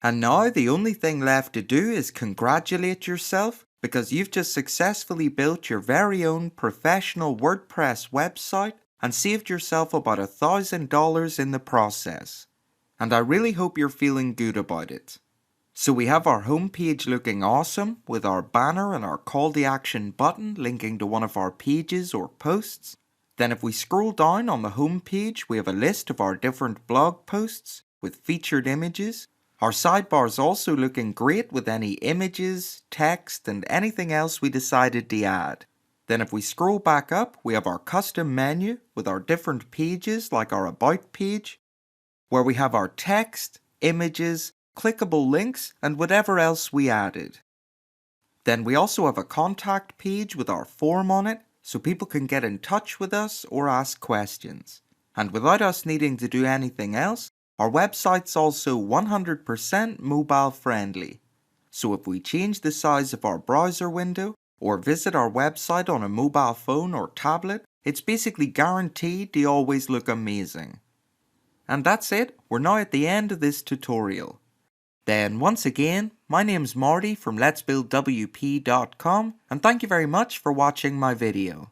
And now the only thing left to do is congratulate yourself because you've just successfully built your very own professional WordPress website and saved yourself about $1,000 in the process. And I really hope you're feeling good about it. So we have our homepage looking awesome with our banner and our call to action button linking to one of our pages or posts. Then if we scroll down on the homepage, we have a list of our different blog posts with featured images. Our sidebar is also looking great with any images, text, and anything else we decided to add. Then if we scroll back up, we have our custom menu with our different pages like our About page, where we have our text, images, clickable links, and whatever else we added. Then we also have a contact page with our form on it, so people can get in touch with us or ask questions. And without us needing to do anything else, our website's also 100% mobile friendly. So if we change the size of our browser window or visit our website on a mobile phone or tablet, it's basically guaranteed to always look amazing. And that's it, we're now at the end of this tutorial. Then once again, my name's Marty from letsbuildwp.com and thank you very much for watching my video.